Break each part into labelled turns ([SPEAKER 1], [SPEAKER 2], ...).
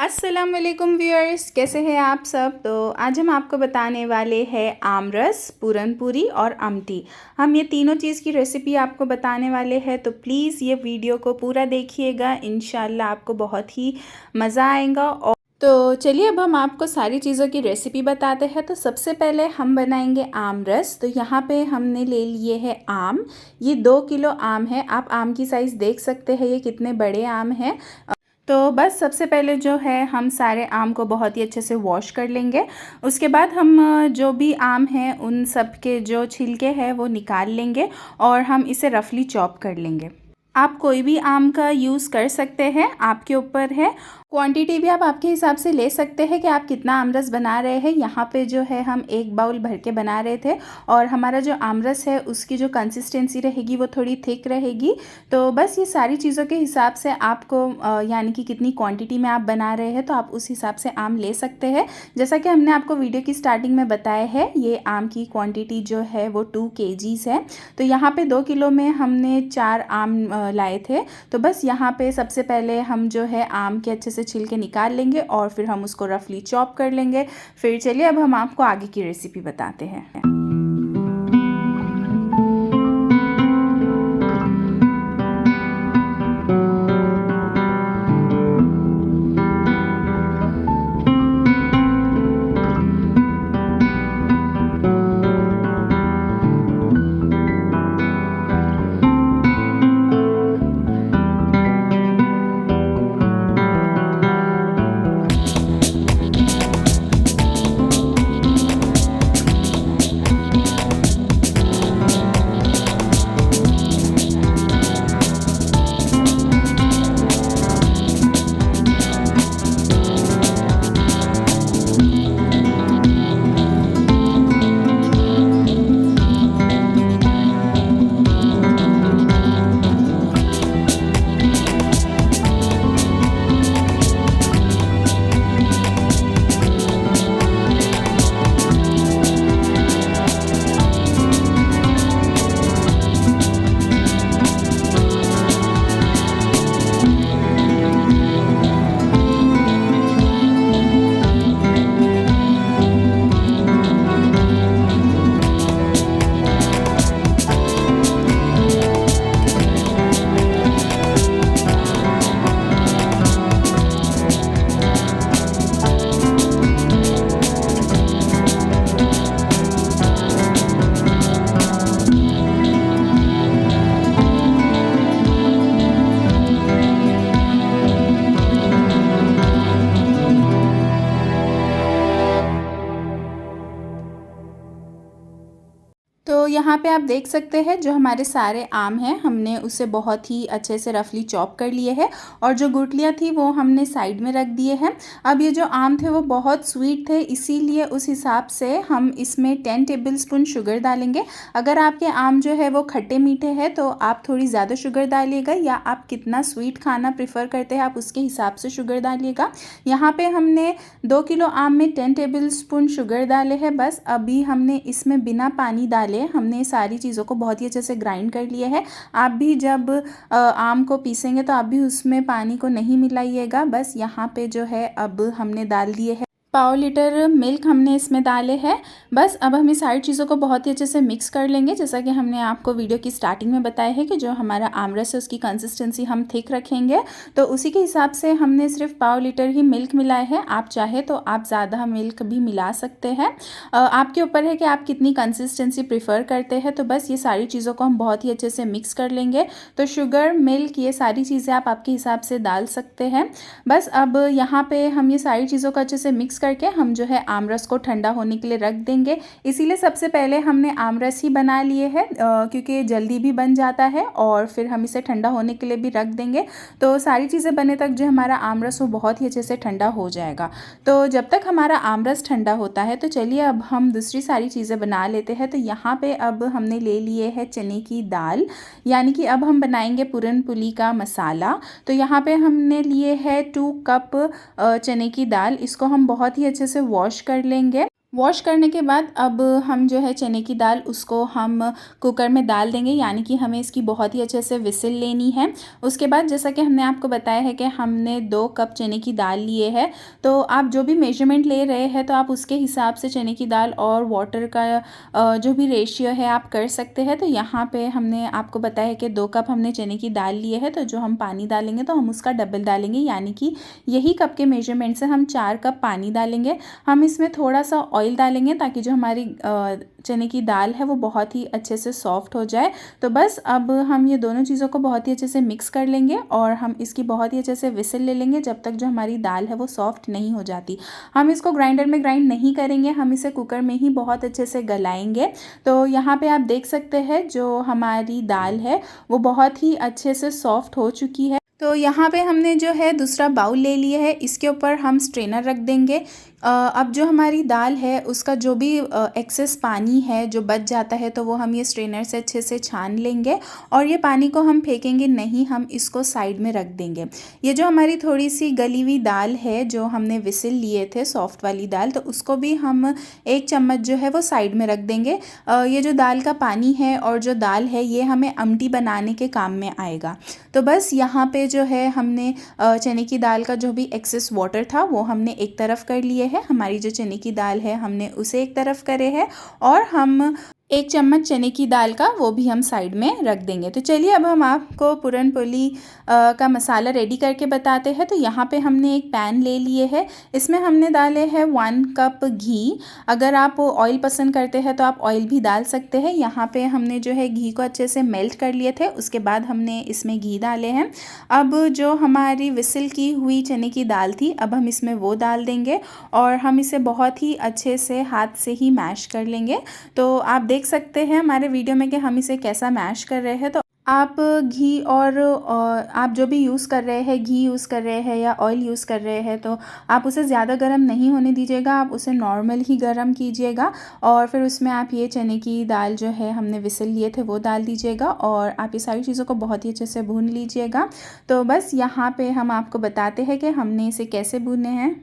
[SPEAKER 1] अस्सलाम वालेकुम व्यूअर्स, कैसे हैं आप सब। तो आज हम आपको बताने वाले हैं आम रस, पूरन पूरी और आमटी। हम ये तीनों चीज़ की रेसिपी आपको बताने वाले हैं, तो प्लीज़ ये वीडियो को पूरा देखिएगा, इंशाल्लाह आपको बहुत ही मज़ा आएगा। और तो चलिए अब हम आपको सारी चीज़ों की रेसिपी बताते हैं। तो सबसे पहले हम बनाएंगे आम रस। तो यहाँ पे हमने ले लिए हैं आम, ये 2 किलो आम है। आप आम की साइज़ देख सकते हैं ये कितने बड़े आम हैं। तो बस सबसे पहले जो है हम सारे आम को बहुत ही अच्छे से वॉश कर लेंगे। उसके बाद हम जो भी आम हैं उन सब के जो छिलके हैं वो निकाल लेंगे और हम इसे रफली चॉप कर लेंगे। आप कोई भी आम का यूज़ कर सकते हैं, आपके ऊपर है। क्वांटिटी भी आप आपके हिसाब से ले सकते हैं कि आप कितना आमरस बना रहे हैं। यहाँ पे जो है हम 1 बाउल भर के बना रहे थे और हमारा जो आमरस है उसकी जो कंसिस्टेंसी रहेगी वो थोड़ी थिक रहेगी। तो बस ये सारी चीज़ों के हिसाब से आपको यानी कि कितनी क्वांटिटी में आप बना रहे हैं तो आप उस हिसाब से आम ले सकते हैं। जैसा कि हमने आपको वीडियो की स्टार्टिंग में बताया है, ये आम की क्वान्टिटी जो है वो 2 kgs है। तो यहाँ पर 2 किलो में हमने 4 आम लाए थे। तो बस यहाँ पे सबसे पहले हम जो है आम के अच्छे से छिलके निकाल लेंगे और फिर हम उसको रफली चॉप कर लेंगे। फिर चलिए अब हम आपको आगे की रेसिपी बताते हैं। तो यहाँ पे आप देख सकते हैं जो हमारे सारे आम हैं हमने उसे बहुत ही अच्छे से रफली चॉप कर लिए हैं और जो गुठलियाँ थी वो हमने साइड में रख दिए हैं। अब ये जो आम थे वो बहुत स्वीट थे, इसीलिए उस हिसाब से हम इसमें 10 टेबलस्पून शुगर डालेंगे। अगर आपके आम जो है वो खट्टे मीठे हैं तो आप थोड़ी ज़्यादा शुगर डालिएगा, या आप कितना स्वीट खाना प्रेफर करते हैं आप उसके हिसाब से शुगर डालिएगा। यहाँ पर हमने 2 किलो आम में 10 टेबलस्पून शुगर डाले हैं। बस अभी हमने इसमें बिना पानी डाले हमने सारी चीज़ों को बहुत ही अच्छे से ग्राइंड कर लिया है। आप भी जब आम को पीसेंगे तो आप भी उसमें पानी को नहीं मिलाइएगा। बस यहाँ पे जो है अब हमने डाल दिए हैं 1/2 लीटर मिल्क हमने इसमें डाले हैं। बस अब हम इस सारी चीज़ों को बहुत ही अच्छे से मिक्स कर लेंगे। जैसा कि हमने आपको वीडियो की स्टार्टिंग में बताया है कि जो हमारा आमरस है उसकी कंसिस्टेंसी हम थिक रखेंगे, तो उसी के हिसाब से हमने सिर्फ 1/2 लीटर ही मिल्क मिलाए हैं। आप चाहे तो आप ज़्यादा मिल्क भी मिला सकते हैं, आपके ऊपर है कि आप कितनी कंसिस्टेंसी प्रीफर करते हैं। तो बस ये सारी चीज़ों को हम बहुत ही अच्छे से मिक्स कर लेंगे। तो शुगर, मिल्क, ये सारी चीज़ें आप आपके हिसाब से डाल सकते हैं। बस अब यहाँ पर हम ये सारी चीज़ों को अच्छे से मिक्स करके हम जो है आमरस को ठंडा होने के लिए रख देंगे। इसीलिए सबसे पहले हमने आमरस ही बना लिए हैं, क्योंकि जल्दी भी बन जाता है और फिर हम इसे ठंडा होने के लिए भी रख देंगे। तो सारी चीज़ें बनने तक जो हमारा आमरस वो बहुत ही अच्छे से ठंडा हो जाएगा। तो जब तक हमारा आमरस ठंडा होता है तो चलिए अब हम दूसरी सारी चीज़ें बना लेते हैं। तो यहाँ पे अब हमने ले लिए है चने की दाल, यानी कि अब हम बनाएंगे पूरन पुली का मसाला। तो यहाँ पे हमने लिए है 2 कप चने की दाल। इसको हम बहुत ही अच्छे से वॉश कर लेंगे। वॉश करने के बाद अब हम जो है चने की दाल उसको हम कुकर में डाल देंगे, यानी कि हमें इसकी बहुत ही अच्छे से विसिल लेनी है। उसके बाद जैसा कि हमने आपको बताया है कि हमने 2 कप चने की दाल लिए है, तो आप जो भी मेजरमेंट ले रहे हैं तो आप उसके हिसाब से चने की दाल और वाटर का जो भी रेशियो है आप कर सकते हैं। तो यहाँ पे हमने आपको बताया है कि 2 कप हमने चने की दाल लिए है, तो जो हम पानी डालेंगे तो हम उसका डबल डालेंगे, यानी कि यही कप के मेजरमेंट से हम 4 कप पानी डालेंगे। हम इसमें थोड़ा सा ऑयल डालेंगे ताकि जो हमारी चने की दाल है वो बहुत ही अच्छे से सॉफ्ट हो जाए। तो बस अब हम ये दोनों चीज़ों को बहुत ही अच्छे से मिक्स कर लेंगे और हम इसकी बहुत ही अच्छे से विसिल ले लेंगे जब तक जो हमारी दाल है वो सॉफ्ट नहीं हो जाती। हम इसको ग्राइंडर में ग्राइंड नहीं करेंगे, हम इसे कुकर में ही बहुत अच्छे से गलाएंगे। तो यहाँ पे आप देख सकते हैं जो हमारी दाल है वो बहुत ही अच्छे से सॉफ्ट हो चुकी है। तो यहाँ पे हमने जो है दूसरा बाउल ले लिया है, इसके ऊपर हम स्ट्रेनर रख देंगे। अब जो हमारी दाल है उसका जो भी एक्सेस पानी है जो बच जाता है तो वो हम ये स्ट्रेनर से अच्छे से छान लेंगे और ये पानी को हम फेंकेंगे नहीं, हम इसको साइड में रख देंगे। ये जो हमारी थोड़ी सी गली हुई दाल है जो हमने विसिल लिए थे सॉफ्ट वाली दाल, तो उसको भी हम 1 चम्मच जो है वो साइड में रख देंगे। ये जो दाल का पानी है और जो दाल है ये हमें अमटी बनाने के काम में आएगा। तो बस यहाँ पे जो है हमने चने की दाल का जो भी एक्सेस वाटर था वो हमने एक तरफ कर लिए है। हमारी जो चने की दाल है हमने उसे एक तरफ करे है और हम 1 चम्मच चने की दाल का वो भी हम साइड में रख देंगे। तो चलिए अब हम आपको पूरन पोली का मसाला रेडी करके बताते हैं। तो यहाँ पे हमने एक पैन ले लिए है, इसमें हमने डाले हैं 1 कप घी। अगर आप ऑयल पसंद करते हैं तो आप ऑयल भी डाल सकते हैं। यहाँ पे हमने जो है घी को अच्छे से मेल्ट कर लिए थे, उसके बाद हमने इसमें घी डाले हैं। अब जो हमारी विसिल की हुई चने की दाल थी अब हम इसमें वो डाल देंगे और हम इसे बहुत ही अच्छे से हाथ से ही मैश कर लेंगे। तो आप देख सकते हैं हमारे वीडियो में कि हम इसे कैसा मैश कर रहे हैं। तो आप घी और आप जो भी यूज़ कर रहे हैं, घी यूज़ कर रहे हैं या ऑयल यूज़ कर रहे हैं, तो आप उसे ज़्यादा गर्म नहीं होने दीजिएगा, आप उसे नॉर्मल ही गर्म कीजिएगा और फिर उसमें आप ये चने की दाल जो है हमने विसिल लिए थे वो डाल दीजिएगा और आप ये सारी चीज़ों को बहुत ही अच्छे से भून लीजिएगा। तो बस यहाँ पे हम आपको बताते हैं कि हमने इसे कैसे भूने हैं।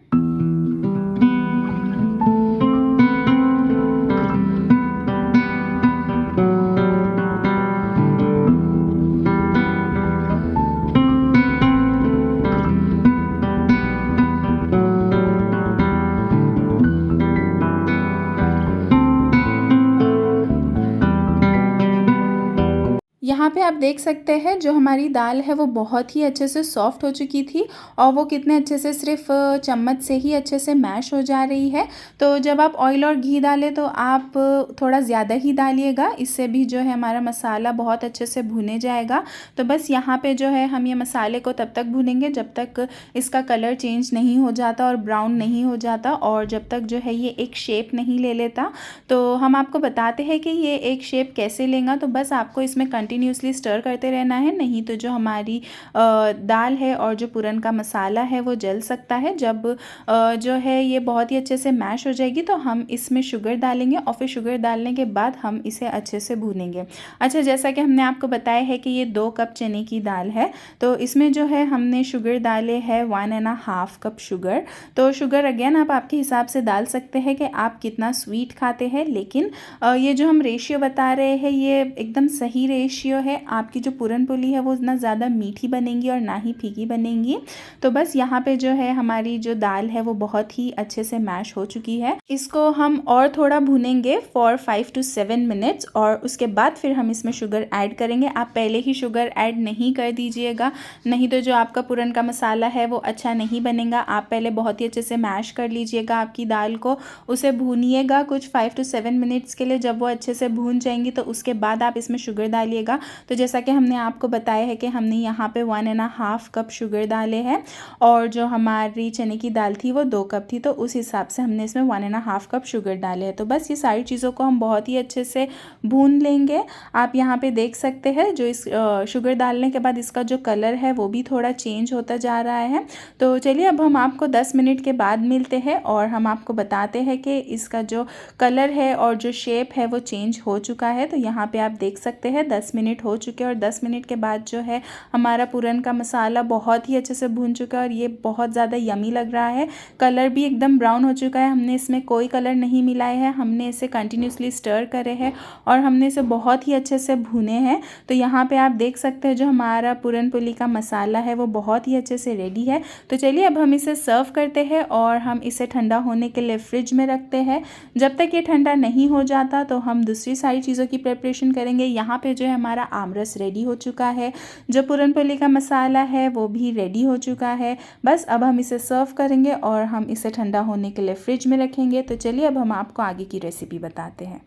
[SPEAKER 1] यहाँ पे आप देख सकते हैं जो हमारी दाल है वो बहुत ही अच्छे से सॉफ्ट हो चुकी थी और वो कितने अच्छे से सिर्फ चम्मच से ही अच्छे से मैश हो जा रही है। तो जब आप ऑयल और घी डालें तो आप थोड़ा ज़्यादा ही डालिएगा, इससे भी जो है हमारा मसाला बहुत अच्छे से भुने जाएगा। तो बस यहाँ पे जो है हम ये मसाले को तब तक भूनेंगे जब तक इसका कलर चेंज नहीं हो जाता और ब्राउन नहीं हो जाता और जब तक जो है ये एक शेप नहीं ले लेता। तो हम आपको बताते हैं कि ये एक शेप कैसे लेगा। तो बस आपको इसमें कंटिन्यूसली स्टर करते रहना है, नहीं तो जो हमारी दाल है और जो पूरन का मसाला है वो जल सकता है। जब जो है ये बहुत ही अच्छे से मैश हो जाएगी तो हम इसमें शुगर डालेंगे और फिर शुगर डालने के बाद हम इसे अच्छे से भूनेंगे। अच्छा, जैसा कि हमने आपको बताया है कि ये 2 कप चने की दाल है, तो इसमें जो है हमने शुगर डाले है 1.5 कप शुगर। तो शुगर अगेन आप आपके हिसाब से डाल सकते हैं कि आप कितना स्वीट खाते हैं, लेकिन ये जो हम रेशियो बता रहे हैं ये एकदम सही रेशियो है। आपकी जो पूरन पोली है वो ना ज़्यादा मीठी बनेंगी और ना ही फीकी बनेंगी। तो बस यहाँ पे जो है हमारी जो दाल है वो बहुत ही अच्छे से मैश हो चुकी है। इसको हम और थोड़ा भूनेंगे फॉर 5 to 7 मिनट्स और उसके बाद फिर हम इसमें शुगर ऐड करेंगे। आप पहले ही शुगर ऐड नहीं कर दीजिएगा, नहीं तो जो आपका पूरन का मसाला है वो अच्छा नहीं बनेगा। आप पहले बहुत ही अच्छे से मैश कर लीजिएगा आपकी दाल को, उसे भूनिएगा कुछ 5 to 7 मिनट्स के लिए। जब वो अच्छे से भून जाएंगी तो उसके बाद आप इसमें शुगर डालिएगा। तो जैसा कि हमने आपको बताया है कि हमने यहाँ पे 1.5 कप शुगर डाले हैं और जो हमारी चने की दाल थी वो 2 कप थी, तो उस हिसाब से हमने इसमें 1.5 कप शुगर डाले हैं। तो बस ये सारी चीज़ों को हम बहुत ही अच्छे से भून लेंगे। आप यहाँ पे देख सकते हैं जो इस शुगर डालने के बाद इसका जो कलर है वो भी थोड़ा चेंज होता जा रहा है। तो चलिए अब हम आपको 10 मिनट के बाद मिलते हैं और हम आपको बताते हैं कि इसका जो कलर है और जो शेप है वो चेंज हो चुका है। तो यहाँ पे आप देख सकते हैं 10 मिनट मिनट हो चुके हैं और 10 मिनट के बाद जो है हमारा पूरन का मसाला बहुत ही अच्छे से भून चुका है और ये बहुत ज़्यादा यमी लग रहा है। कलर भी एकदम ब्राउन हो चुका है, हमने इसमें कोई कलर नहीं मिलाए हैं, हमने इसे कंटिन्यूसली स्टर करे हैं और हमने इसे बहुत ही अच्छे से भुने हैं। तो यहाँ पे आप देख सकते हैं जो हमारा पूरन पोली का मसाला है वो बहुत ही अच्छे से रेडी है। तो चलिए अब हम इसे सर्व करते हैं और हम इसे ठंडा होने के लिए फ्रिज में रखते हैं। जब तक ये ठंडा नहीं हो जाता तो हम दूसरी सारी चीज़ों की प्रिपरेशन करेंगे। यहाँ पे जो है हमारा आमरस रेडी हो चुका है, जो पूरन पोली का मसाला है वो भी रेडी हो चुका है। बस अब हम इसे सर्व करेंगे और हम इसे ठंडा होने के लिए फ्रिज में रखेंगे। तो चलिए अब हम आपको आगे की रेसिपी बताते हैं।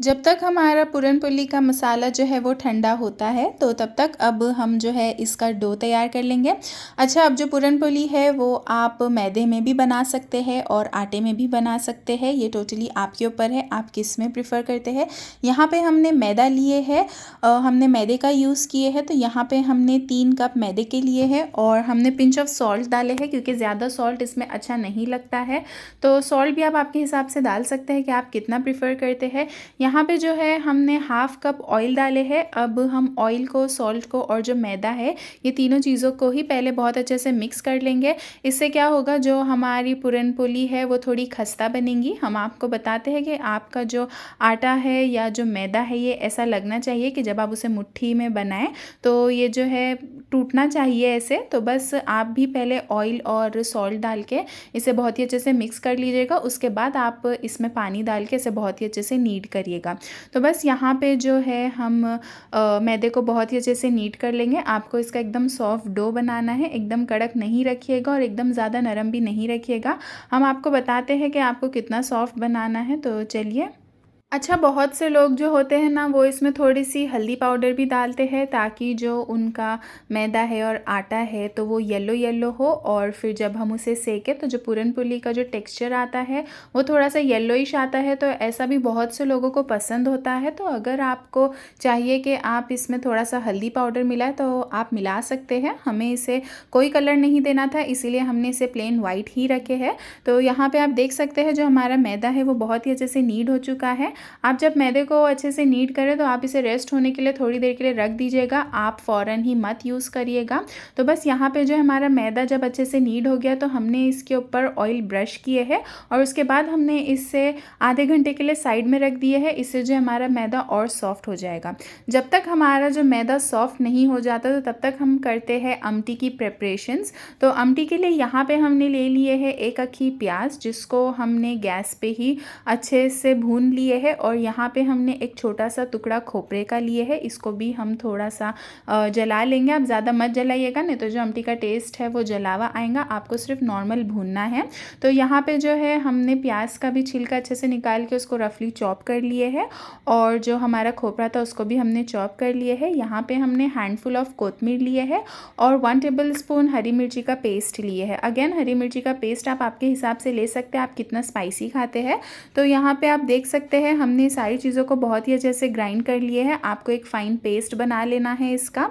[SPEAKER 1] जब तक हमारा पूरन पोली का मसाला जो है वो ठंडा होता है तो तब तक अब हम जो है इसका डो तैयार कर लेंगे। अच्छा, अब जो पूरन पोली है वो आप मैदे में भी बना सकते हैं और आटे में भी बना सकते हैं, ये टोटली आपके ऊपर है, आप किस में प्रेफर करते हैं। यहाँ पे हमने मैदा लिए है, हमने मैदे का यूज़ किए हैं। तो यहाँ पे हमने 3 कप मैदे के लिए है और हमने पिंच ऑफ सॉल्ट डाले हैं क्योंकि ज़्यादा सॉल्ट इसमें अच्छा नहीं लगता है। तो सॉल्ट भी आप आपके हिसाब से डाल सकते हैं कि आप कितना प्रेफर करते हैं। यहाँ पे जो है हमने हाफ कप ऑयल डाले हैं। अब हम ऑयल को, सॉल्ट को और जो मैदा है ये तीनों चीज़ों को ही पहले बहुत अच्छे से मिक्स कर लेंगे। इससे क्या होगा, जो हमारी पूरन पोली है वो थोड़ी खस्ता बनेगी। हम आपको बताते हैं कि आपका जो आटा है या जो मैदा है ये ऐसा लगना चाहिए कि जब आप उसे मुट्ठी में बनाएं तो ये जो है टूटना चाहिए ऐसे। तो बस आप भी पहले ऑयल और सॉल्ट डाल के इसे बहुत ही अच्छे से मिक्स कर लीजिएगा। उसके बाद आप इसमें पानी डाल के इसे बहुत ही अच्छे से नीड करिएगा। तो बस यहाँ पे जो है हम मैदे को बहुत ही अच्छे से नीड कर लेंगे। आपको इसका एकदम सॉफ्ट डो बनाना है, एकदम कड़क नहीं रखिएगा और एकदम ज़्यादा नरम भी नहीं रखिएगा। हम आपको बताते हैं कि आपको कितना सॉफ्ट बनाना है। तो चलिए। अच्छा, बहुत से लोग जो होते हैं ना वो इसमें थोड़ी सी हल्दी पाउडर भी डालते हैं ताकि जो उनका मैदा है और आटा है तो वो येलो येलो हो और फिर जब हम उसे सेकें तो जो पूरन पोली का जो टेक्सचर आता है वो थोड़ा सा येलोइश आता है। तो ऐसा भी बहुत से लोगों को पसंद होता है। तो अगर आपको चाहिए कि आप इसमें थोड़ा सा हल्दी पाउडर मिलाए तो आप मिला सकते हैं। हमें इसे कोई कलर नहीं देना था, इसीलिए हमने इसे प्लेन वाइट ही रखे हैं। तो यहाँ पर आप देख सकते हैं जो हमारा मैदा है वो बहुत ही अच्छे से नीड हो चुका है। आप जब मैदे को अच्छे से नीड करें तो आप इसे रेस्ट होने के लिए थोड़ी देर के लिए रख दीजिएगा, आप फ़ौरन ही मत यूज़ करिएगा। तो बस यहाँ पे जो हमारा मैदा जब अच्छे से नीड हो गया तो हमने इसके ऊपर ऑयल ब्रश किए हैं और उसके बाद हमने इसे आधे घंटे के लिए साइड में रख दिए है। इससे जो हमारा मैदा और सॉफ्ट हो जाएगा। जब तक हमारा जो मैदा सॉफ्ट नहीं हो जाता तो तब तक हम करते हैं अमटी की प्रेपरेशंस। तो अमटी के लिए यहाँ पे हमने ले लिए है 1 अखी प्याज, जिसको हमने गैस पे ही अच्छे से भून लिए है। और यहाँ पे हमने एक छोटा सा टुकड़ा खोपरे का लिए है, इसको भी हम थोड़ा सा जला लेंगे। आप ज़्यादा मत जलाइएगा, नहीं तो जो अमटी का टेस्ट है वो जलावा आएगा। आपको सिर्फ नॉर्मल भूनना है। तो यहाँ पे जो है हमने प्याज का भी छिलका अच्छे से निकाल के उसको रफली चॉप कर लिए है और जो हमारा खोपरा था उसको भी हमने चॉप कर लिए है। यहाँ पे हमने हैंडफुल ऑफ कोतमीर लिए है और 1 टेबलस्पून हरी मिर्ची का पेस्ट लिए है। अगेन हरी मिर्ची का पेस्ट आप आपके हिसाब से ले सकते हैं, आप कितना स्पाइसी खाते हैं। तो यहाँ पे आप देख सकते हैं हमने सारी चीज़ों को बहुत ही अच्छे से ग्राइंड कर लिए है। आपको एक फ़ाइन पेस्ट बना लेना है इसका।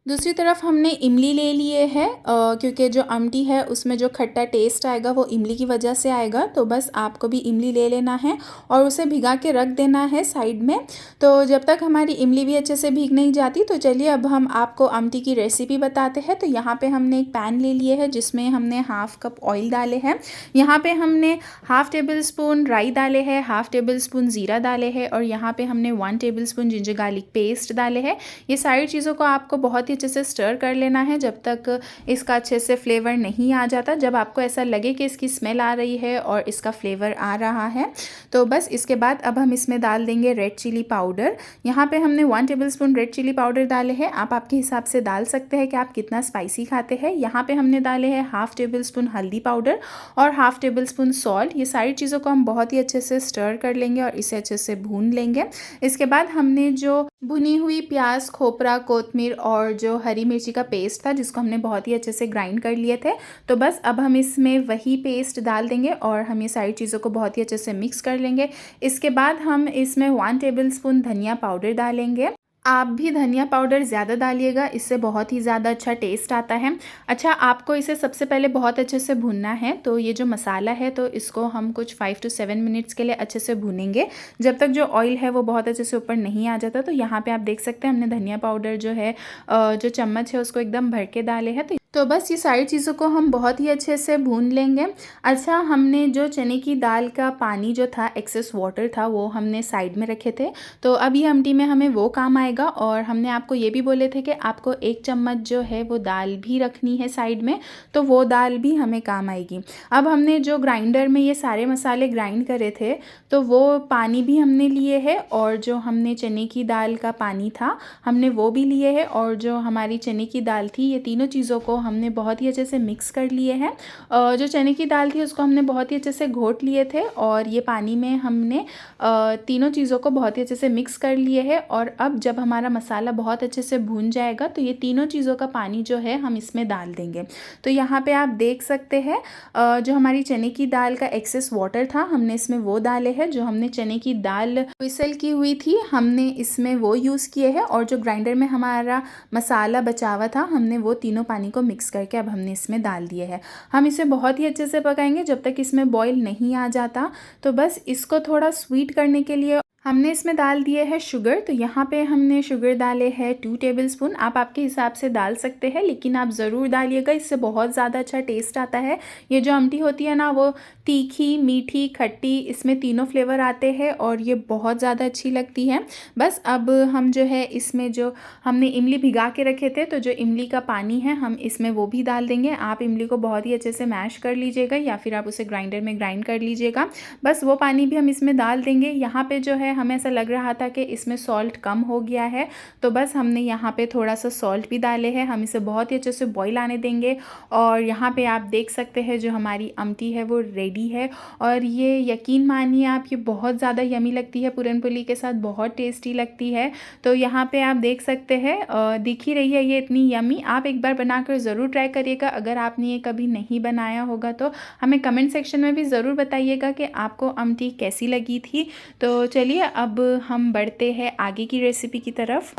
[SPEAKER 1] दूसरी तरफ हमने इमली ले लिए है क्योंकि जो अमटी है उसमें जो खट्टा टेस्ट आएगा वो इमली की वजह से आएगा। तो बस आपको भी इमली ले लेना है और उसे भिगा के रख देना है साइड में। तो जब तक हमारी इमली भी अच्छे से भीग नहीं जाती तो चलिए अब हम आपको अमटी की रेसिपी बताते हैं। तो यहाँ पे हमने एक पैन ले लिए है जिसमें हमने हाफ कप ऑयल डाले हैं। यहाँ पे हमने हाफ टेबल स्पून राई डाले हैं, हाफ टेबल स्पून ज़ीरा डाले हैं और यहाँ पे हमने 1 table spoon ginger garlic paste डाले हैं। ये सारी चीज़ों को आपको बहुत अच्छे से स्टर कर लेना है जब तक इसका अच्छे से फ्लेवर नहीं आ जाता। जब आपको ऐसा लगे कि इसकी स्मेल आ रही है और इसका फ्लेवर आ रहा है तो बस इसके बाद अब हम इसमें डाल देंगे रेड चिली पाउडर। यहाँ पे हमने 1 टेबलस्पून रेड चिली पाउडर डाले हैं। आप आपके हिसाब से डाल सकते हैं कि आप कितना स्पाइसी खाते हैं। यहाँ पे हमने डाले हैं हाफ टेबल स्पून हल्दी पाउडर और हाफ टेबल स्पून सॉल्ट। ये सारी चीज़ों को हम बहुत ही अच्छे से स्टर कर लेंगे और इसे अच्छे से भून लेंगे। इसके बाद हमने जो भुनी हुई प्याज, खोपरा, कोतमीर और जो हरी मिर्ची का पेस्ट था जिसको हमने बहुत ही अच्छे से ग्राइंड कर लिए थे, तो बस अब हम इसमें वही पेस्ट डाल देंगे और हम ये सारी चीज़ों को बहुत ही अच्छे से मिक्स कर लेंगे। इसके बाद हम इसमें 1 टेबलस्पून धनिया पाउडर डालेंगे आप भी धनिया पाउडर ज़्यादा डालिएगा, इससे बहुत ही ज़्यादा अच्छा टेस्ट आता है। अच्छा, आपको इसे सबसे पहले बहुत अच्छे से भूनना है। तो ये जो मसाला है तो इसको हम कुछ 5 टू 7 मिनट्स के लिए अच्छे से भूनेंगे, जब तक जो ऑयल है वो बहुत अच्छे से ऊपर नहीं आ जाता। तो यहाँ पे आप देख सकते हैं हमने धनिया पाउडर जो है जो चम्मच है उसको एकदम भर के डाले हैं। तो बस ये सारी चीज़ों को हम बहुत ही अच्छे से भून लेंगे। अच्छा, हमने जो चने की दाल का पानी जो था, एक्सेस वाटर था, वो हमने साइड में रखे थे। तो अब ये आमटी में हमें वो काम आएगा। और हमने आपको ये भी बोले थे कि आपको 1 चम्मच जो है वो दाल भी रखनी है साइड में, तो वो दाल भी हमें काम आएगी। अब हमने जो ग्राइंडर में ये सारे मसाले ग्राइंड करे थे, तो वो पानी भी हमने लिए है, और जो हमने चने की दाल का पानी था हमने वो भी लिए है, और जो हमारी चने की दाल थी, ये तीनों चीज़ों को हमने बहुत ही अच्छे से मिक्स कर लिए हैं। जो चने की दाल थी उसको हमने बहुत ही अच्छे से घोट लिए थे, और ये पानी में हमने तीनों चीज़ों को बहुत ही अच्छे से मिक्स कर लिए है। और अब जब हमारा मसाला बहुत अच्छे से भून जाएगा तो ये तीनों चीज़ों का पानी जो है हम इसमें डाल देंगे। तो यहाँ पे आप देख सकते हैं जो हमारी चने की दाल का एक्सेस वाटर था हमने इसमें वो डाले हैं। जो हमने चने की दाल विसल की हुई थी हमने इसमें वो यूज़ किए हैं, और जो ग्राइंडर में हमारा मसाला बचा हुआ था हमने वो तीनों पानी को मिक्स करके अब हमने इसमें डाल दिए हैं। हम इसे बहुत ही अच्छे से पकाएंगे जब तक इसमें बॉईल नहीं आ जाता। तो बस इसको थोड़ा स्वीट करने के लिए हमने इसमें डाल दिए है शुगर। तो यहाँ पे हमने शुगर डाले हैं 2 टेबलस्पून। आप आपके हिसाब से डाल सकते हैं, लेकिन आप ज़रूर डालिएगा, इससे बहुत ज़्यादा अच्छा टेस्ट आता है। ये जो आमटी होती है ना, वो तीखी, मीठी, खट्टी, इसमें तीनों फ्लेवर आते हैं और ये बहुत ज़्यादा अच्छी लगती है। बस अब हम जो है इसमें जो हमने इमली भिगा के रखे थे, तो जो इमली का पानी है हम इसमें वो भी डाल देंगे। आप इमली को बहुत ही अच्छे से मैश कर लीजिएगा, या फिर आप उसे ग्राइंडर में ग्राइंड कर लीजिएगा। बस वो पानी भी हम इसमें डाल देंगे। यहाँ पे जो है हमें ऐसा लग रहा था कि इसमें सॉल्ट कम हो गया है, तो बस हमने यहाँ पे थोड़ा सा सॉल्ट भी डाले हैं। हम इसे बहुत ही अच्छे से बॉईल आने देंगे। और यहाँ पे आप देख सकते हैं जो हमारी आमटी है वो रेडी है। और ये यकीन मानिए आप, ये बहुत ज़्यादा यमी लगती है, पूरनपोली के साथ बहुत टेस्टी लगती है। तो यहाँ पे आप देख सकते हैं दिख ही रही है ये इतनी यमी। आप एक बार बनाकर ज़रूर ट्राई करिएगा। अगर आपने ये कभी नहीं बनाया होगा तो हमें कमेंट सेक्शन में भी ज़रूर बताइएगा कि आपको आमटी कैसी लगी थी। तो चलिए अब हम बढ़ते हैं आगे की रेसिपी की तरफ।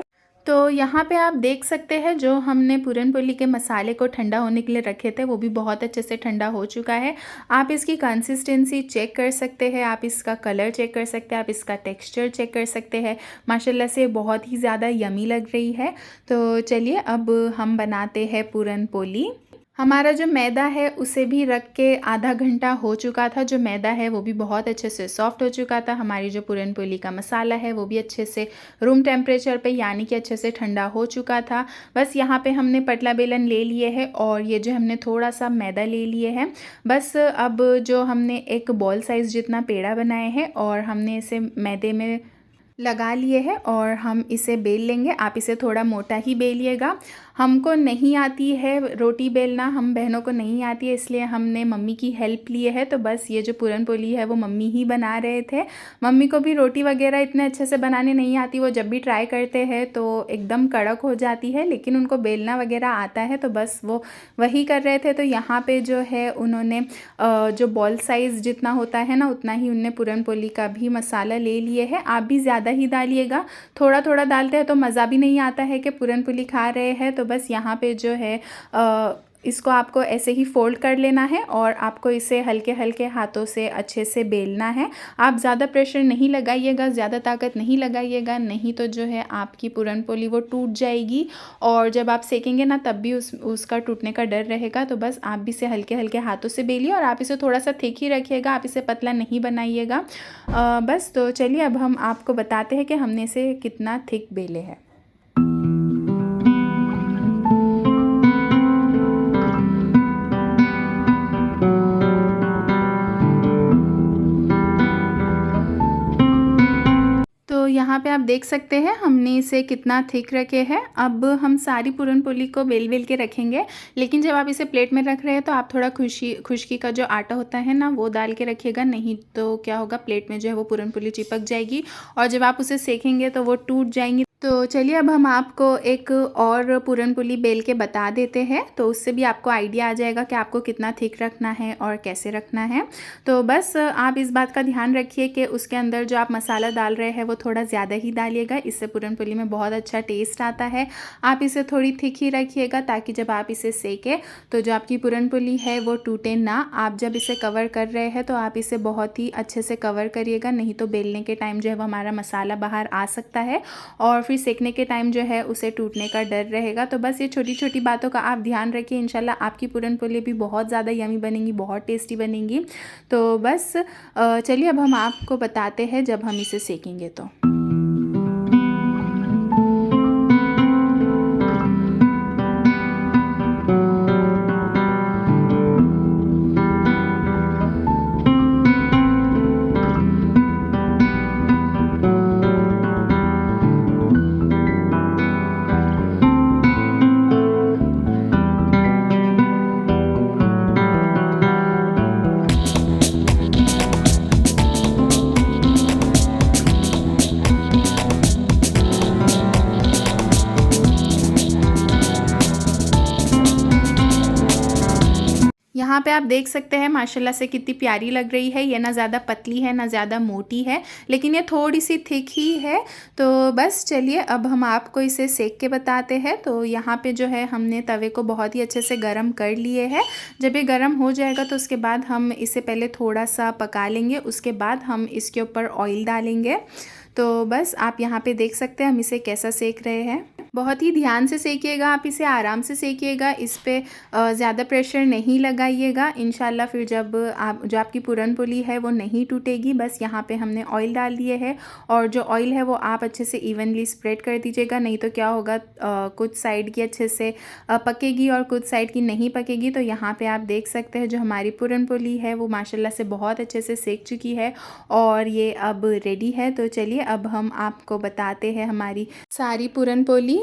[SPEAKER 1] तो यहाँ पे आप देख सकते हैं जो हमने पूरनपोली के मसाले को ठंडा होने के लिए रखे थे वो भी बहुत अच्छे से ठंडा हो चुका है। आप इसकी कंसिस्टेंसी चेक कर सकते हैं, आप इसका कलर चेक कर सकते हैं, आप इसका टेक्सचर चेक कर सकते हैं। माशाल्लाह से बहुत ही ज़्यादा यमी लग रही है। तो चलिए अब हम बनाते हैं पूरनपोली। हमारा जो मैदा है उसे भी रख के आधा घंटा हो चुका था। जो मैदा है वो भी बहुत अच्छे से सॉफ्ट हो चुका था। हमारी जो पूरनपोली का मसाला है वो भी अच्छे से रूम टेम्परेचर पे यानी कि अच्छे से ठंडा हो चुका था। बस यहाँ पे हमने पतला बेलन ले लिए है और ये जो हमने थोड़ा सा मैदा ले लिए है। बस अब जो हमने एक बॉल साइज़ जितना पेड़ा बनाए हैं और हमने इसे मैदे में लगा लिए हैं और हम इसे बेल लेंगे। आप इसे थोड़ा मोटा ही बेलिएगा। हमको नहीं आती है रोटी बेलना, हम बहनों को नहीं आती है, इसलिए हमने मम्मी की हेल्प लिए है। तो बस ये जो पूरनपोली है वो मम्मी ही बना रहे थे। मम्मी को भी रोटी वगैरह इतने अच्छे से बनाने नहीं आती, वो जब भी ट्राई करते हैं तो एकदम कड़क हो जाती है, लेकिन उनको बेलना वगैरह आता है तो बस वो वही कर रहे थे। तो यहाँ पे जो है उन्होंने जो बॉल साइज़ जितना होता है ना उतना ही उनने पूरनपोली का भी मसाला ले लिए है। आप भी ज़्यादा ही डालिएगा, थोड़ा थोड़ा डालते हैं तो मज़ा भी नहीं आता है कि पूरनपोली खा रहे हैं। तो बस यहाँ पे जो है इसको आपको ऐसे ही फोल्ड कर लेना है और आपको इसे हल्के हल्के हाथों से अच्छे से बेलना है। आप ज़्यादा प्रेशर नहीं लगाइएगा, ज़्यादा ताकत नहीं लगाइएगा, नहीं तो जो है आपकी पूरनपोली वो टूट जाएगी और जब आप सेकेंगे ना तब भी उसका टूटने का डर रहेगा। तो बस आप भी इसे हल्के हल्के हाथों से बेलिए और आप इसे थोड़ा सा थिक ही रखिएगा, आप इसे पतला नहीं बनाइएगा। बस तो चलिए अब हम आपको बताते हैं कि हमने इसे कितना थिक बेले हैं। तो यहाँ पे आप देख सकते हैं हमने इसे कितना थिक रखे हैं। अब हम सारी पूरनपोली को बेल बेल के रखेंगे, लेकिन जब आप इसे प्लेट में रख रहे हैं तो आप थोड़ा खुशकी का जो आटा होता है ना वो डाल के रखिएगा, नहीं तो क्या होगा प्लेट में जो है वो पूरनपोली चिपक जाएगी और जब आप उसे सेकेंगे तो वो टूट जाएंगी। तो चलिए अब हम आपको एक और पूरन-पोली बेल के बता देते हैं, तो उससे भी आपको आइडिया आ जाएगा कि आपको कितना थिक रखना है और कैसे रखना है। तो बस आप इस बात का ध्यान रखिए कि उसके अंदर जो आप मसाला डाल रहे हैं वो थोड़ा ज़्यादा ही डालिएगा, इससे पूरन-पोली में बहुत अच्छा टेस्ट आता है। आप इसे थोड़ी थिक ही रखिएगा ताकि जब आप इसे सेकें तो जो आपकी पूरन-पोली है वो टूटे ना। आप जब इसे कवर कर रहे हैं तो आप इसे बहुत ही अच्छे से कवर करिएगा, नहीं तो बेलने के टाइम जो है वो हमारा मसाला बाहर आ सकता है और फिर सेकने के टाइम जो है उसे टूटने का डर रहेगा। तो बस ये छोटी-छोटी बातों का आप ध्यान रखिए, इंशाल्लाह आपकी पूरन-पोली भी बहुत ज़्यादा यम्मी बनेंगी, बहुत टेस्टी बनेंगी। तो बस चलिए अब हम आपको बताते हैं जब हम इसे सेकेंगे तो। यहाँ पे आप देख सकते हैं माशाल्लाह से कितनी प्यारी लग रही है। ये ना ज़्यादा पतली है ना ज़्यादा मोटी है, लेकिन ये थोड़ी सी थिक ही है। तो बस चलिए अब हम आपको इसे सेक के बताते हैं। तो यहाँ पे जो है हमने तवे को बहुत ही अच्छे से गरम कर लिए है। जब ये गरम हो जाएगा तो उसके बाद हम इसे पहले थोड़ा सा पका लेंगे, उसके बाद हम इसके ऊपर ऑयल डालेंगे। तो बस आप यहाँ पे देख सकते हैं हम इसे कैसा सेक रहे हैं। बहुत ही ध्यान से सेकिएगा, आप इसे आराम से सेकिएगा, इस पे ज़्यादा प्रेशर नहीं लगाइएगा। इंशाल्लाह फिर जब आप जो आपकी पूरन-पोली है वो नहीं टूटेगी। बस यहाँ पे हमने ऑयल डाल दिए है और जो ऑयल है वो आप अच्छे से इवनली स्प्रेड कर दीजिएगा, नहीं तो क्या होगा कुछ साइड की अच्छे से पकेगी और कुछ साइड की नहीं पकेगी। तो यहाँ पे आप देख सकते हैं जो हमारी पूरन-पोली है वो माशाल्लाह से बहुत अच्छे से सेक चुकी है और ये अब रेडी है। तो चलिए अब हम आपको बताते हैं हमारी सारी पूरन-पोली।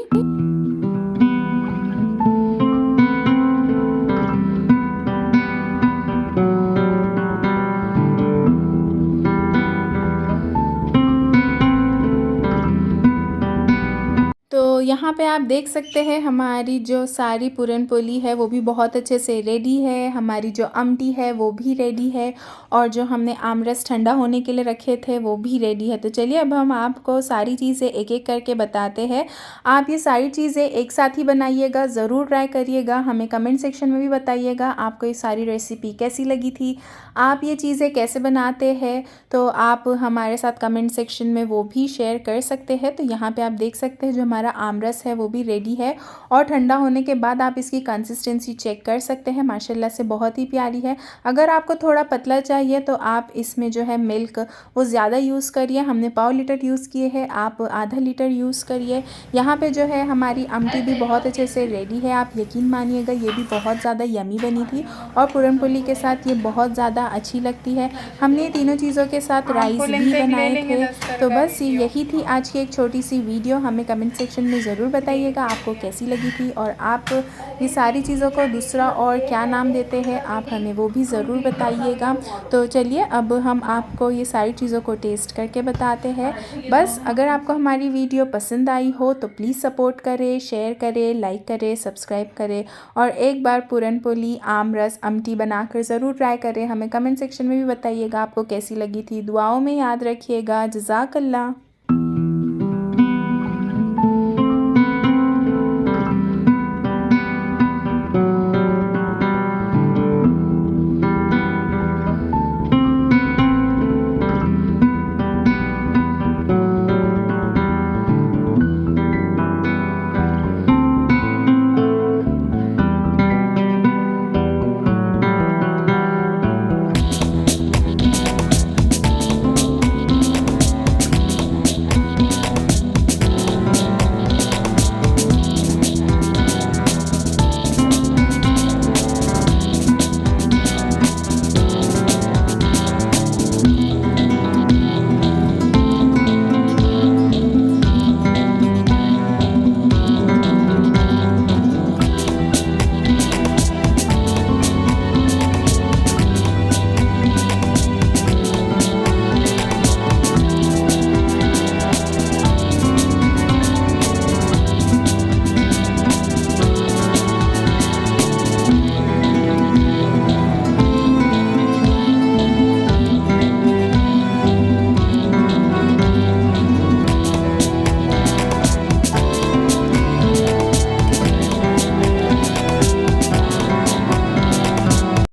[SPEAKER 1] तो यहाँ पे आप देख सकते हैं हमारी जो सारी पूरन-पोली है वो भी बहुत अच्छे से रेडी है। हमारी जो अमटी है वो भी रेडी है और जो हमने आमरस ठंडा होने के लिए रखे थे वो भी रेडी है। तो चलिए अब हम आपको सारी चीज़ें एक-एक करके बताते हैं। आप ये सारी चीज़ें एक साथ ही बनाइएगा, ज़रूर ट्राई करिएगा। हमें कमेंट सेक्शन में भी बताइएगा आपको ये सारी रेसिपी कैसी लगी थी, आप ये चीज़ें कैसे बनाते हैं। तो आप हमारे साथ कमेंट सेक्शन में वो भी शेयर कर सकते हैं। तो यहाँ पे आप देख सकते हैं जो हमारा आमरस है वो भी रेडी है और ठंडा होने के बाद आप इसकी कंसिस्टेंसी चेक कर सकते हैं। माशाल्लाह से बहुत ही प्यारी है। अगर आपको थोड़ा पतला चाहिए तो आप इसमें जो है मिल्क वो ज़्यादा यूज़ करिए। हमने पाव लीटर यूज़ किए हैं, आप आधा लीटर यूज़ करिए। यहाँ पे जो है हमारी अमटी भी बहुत अच्छे से रेडी है। आप यकीन मानिएगा ये भी बहुत ज़्यादा यमी बनी थी और पूरन-पोली के साथ ये बहुत ज़्यादा अच्छी लगती है। हमने तीनों चीज़ों के साथ राइस भी बनाए थे। तो बस यही थी आज की एक छोटी सी वीडियो। हमें कमेंट सेक्शन में ज़रूर बताइएगा आपको कैसी लगी थी और आप ये सारी चीज़ों को दूसरा और क्या नाम देते हैं, आप हमें वो भी ज़रूर बताइएगा। तो चलिए अब हम आपको ये सारी चीज़ों को टेस्ट करके बताते हैं। बस अगर आपको हमारी वीडियो पसंद आई हो तो प्लीज़ सपोर्ट करें, शेयर करें, लाइक करें, सब्सक्राइब करें और एक बार पूरन-पोली, आमरस, अमटी बनाकर ज़रूर ट्राई करें। हमें कमेंट सेक्शन में भी बताइएगा आपको कैसी लगी थी। दुआओं में याद रखिएगा। जज़ाकल्लाह।